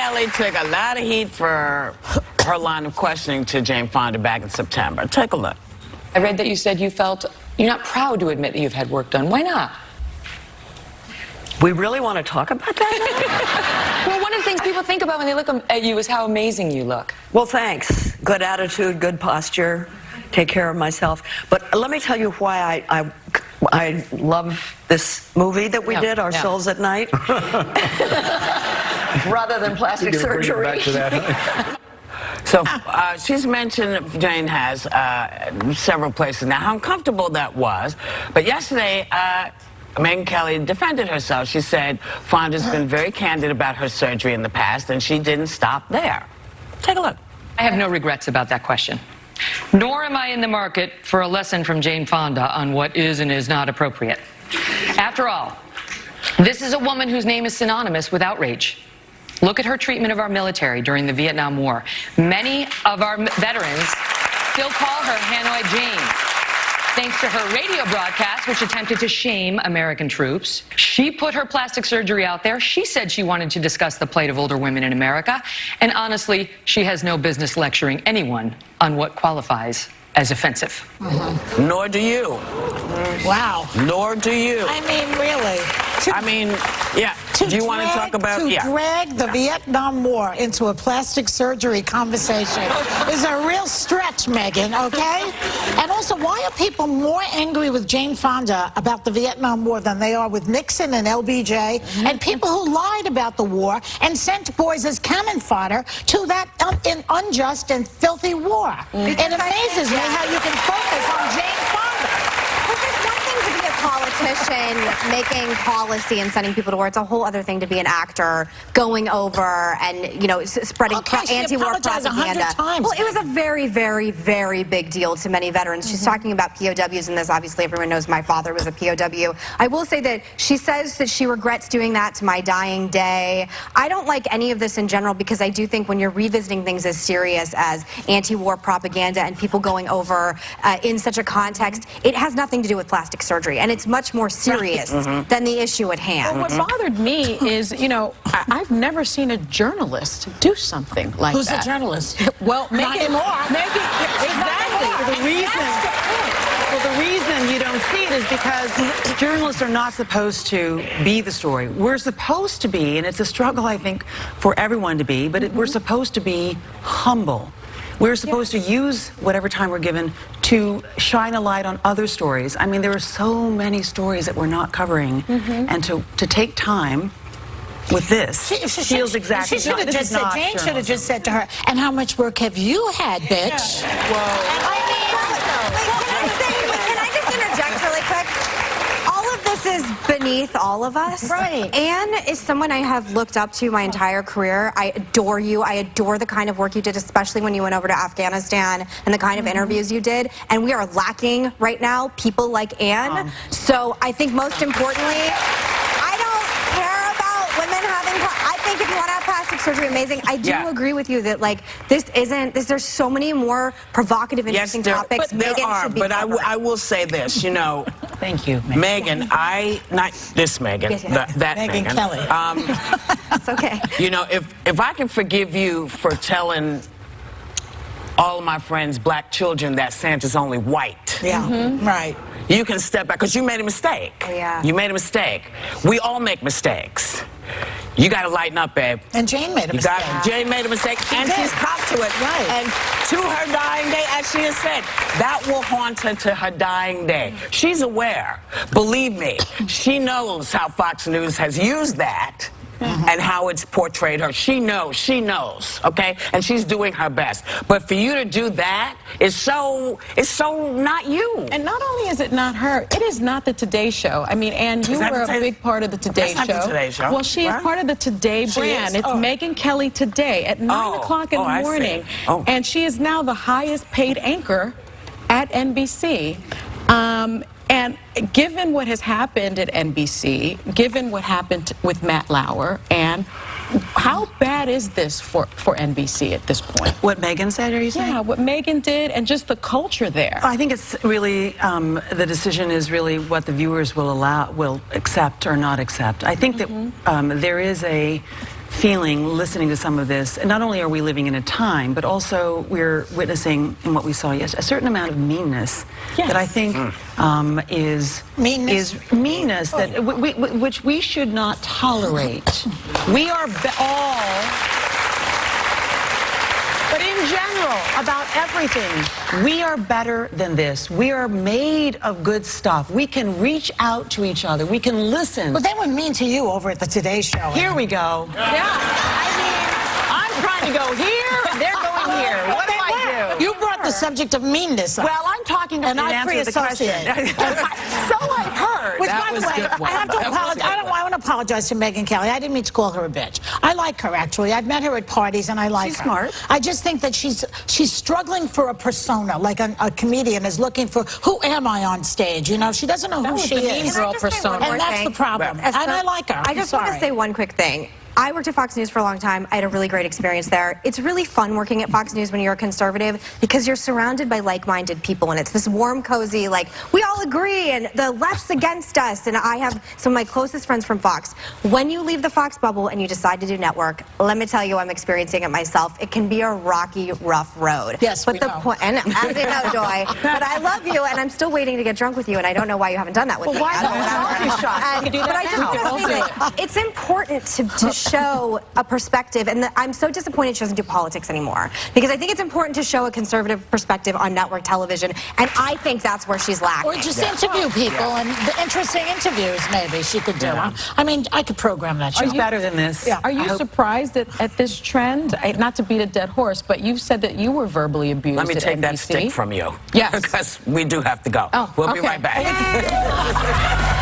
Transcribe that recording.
Kelly took a lot of heat for her line of questioning to Jane Fonda back in September. Take a look. I read that you said you felt you're not proud to admit that you've had work done. Why not? We really want to talk about that? Well, one of the things people think about when they look at you is how amazing you look. Well, thanks. Good attitude, good posture, take care of myself. But let me tell you why I love this movie that we did, Our Souls at Night, rather than plastic surgery. Back to that. So she's mentioned, Jane has, several places now, how uncomfortable that was. But yesterday, Megyn Kelly defended herself. She said Fonda's been very candid about her surgery in the past, and she didn't stop there. Take a look. I have no regrets about that question. Nor am I in the market for a lesson from Jane Fonda on what is and is not appropriate. After all, this is a woman whose name is synonymous with outrage. Look at her treatment of our military during the Vietnam War. Many of our veterans still call her Hanoi Jane. Thanks to her radio broadcast, which attempted to shame American troops. She put her plastic surgery out there. She said she wanted to discuss the plight of older women in America. And honestly, she has no business lecturing anyone on what qualifies as offensive. Nor do you. Wow. Nor do you. I mean, really. Do you want to talk about... To drag the Vietnam War into a plastic surgery conversation is a real stretch, Megyn, okay? And also, why are people more angry with Jane Fonda about the Vietnam War than they are with Nixon and LBJ and people who lied about the war and sent boys as cannon fodder to that unjust and filthy war? It amazes me how you can focus on Jane Fonda. There's one thing to be a politician making policy and sending people to war. It's a whole other thing to be an actor going over and, you know, spreading anti-war propaganda. Well, it was a very, very, very big deal to many veterans. She's talking about POWs, and this obviously everyone knows my father was a POW. I will say that she says that she regrets doing that to my dying day. I don't like any of this in general because I do think when you're revisiting things as serious as anti-war propaganda and people going over in such a context, it has nothing to do with plastic surgery, and it's much more serious than the issue at hand. Well, what bothered me is, you know, I've never seen a journalist do something like Who's that. a journalist? Well, Not anymore. Exactly. The reason you don't see it is because journalists are not supposed to be the story. We're supposed to be, and it's a struggle, I think, for everyone to be, but we're supposed to be humble. We're supposed to use whatever time we're given to shine a light on other stories. I mean, there are so many stories that we're not covering, and to take time with this feels exactly. Jane should have just said to her, "And how much work have you had, bitch?" Can I just interject really quick? All of this is beneath all of us. Right. Anne is someone I have looked up to my entire career. I adore you. I adore the kind of work you did, especially when you went over to Afghanistan and the kind of interviews you did. And we are lacking right now people like Anne. So I think most importantly, I don't care about women having... I think if you want to have plastic surgery, amazing. I do agree with you that, like, there's so many more provocative, interesting topics. Megyn should be but I will say this, you know... Thank you, Megyn. Not this Megyn, that Megyn Megyn. Kelly. It's okay. You know, if I can forgive you for telling all of my friends, black children, that Santa's only white. Yeah, right. You can step back, because you made a mistake. Yeah. You made a mistake. We all make mistakes. You got to lighten up, babe. And Jane made a mistake. Jane made a mistake, and she's copped to it. Right. And to her dying day, as she has said, that will haunt her to her dying day. She's aware. Believe me, she knows how Fox News has used that. And how it's portrayed her. She knows, okay? And she's doing her best. But for you to do that is so not you. And not only is it not her, it is not the Today Show. I mean, Anne, you were a big part of the Today Show. That's not the Today Show. Well, she is part of the Today brand. It's Megyn Kelly Today at 9 o'clock in the morning. And she is now the highest paid anchor at NBC. And given what has happened at NBC, given what happened with Matt Lauer, and how bad is this for NBC at this point? What Megyn said, are you saying? Yeah, what Megyn did, and just the culture there. I think it's really, the decision is really what the viewers will accept or not accept. I think that there is a feeling listening to some of this, and not only are we living in a time, but also we're witnessing in what we saw yesterday a certain amount of meanness that I think is meanness that which we should not tolerate. We are all. But in general, about everything, we are better than this. We are made of good stuff. We can reach out to each other. We can listen. But they were mean to you over at the Today Show. Here we go. Yeah. I mean, I'm trying to go here, and they're going here. What do I do? You brought the subject of meanness up. Well, I'm talking to answer the question. So I've heard. Which, by the way, I have to apologize. I want to apologize to Megyn Kelly. I didn't mean to call her a bitch. I like her, actually. I've met her at parties, and I like her. She's smart. I just think that she's struggling for a persona, like a comedian is looking for, who am I on stage? You know, she doesn't know who she is. Mean Girl persona. And that's the problem. And I like her. I just want to say one quick thing. I worked at Fox News for a long time. I had a really great experience there. It's really fun working at Fox News when you're a conservative because you're surrounded by like-minded people, and it's this warm, cozy, like, we all agree, and the left's against us, and I have some of my closest friends from Fox. When you leave the Fox bubble and you decide to do network, let me tell you, I'm experiencing it myself. It can be a rocky, rough road. Yes, but the point, and as you know, Joy, but I love you, and I'm still waiting to get drunk with you, and I don't know why you haven't done that with me. Why not? But I just want to say that it's important to show a perspective, and I'm so disappointed she doesn't do politics anymore, because I think it's important to show a conservative perspective on network television, and I think that's where she's lacking. Or just interview people, and the interesting interviews maybe she could do. I mean, I could program that show. She's better than this. Are you surprised at this trend? Not to beat a dead horse, but you said that you were verbally abused. Let me at take NBC. that stick from you. Yes. Because we do have to go. Oh, we'll be right back.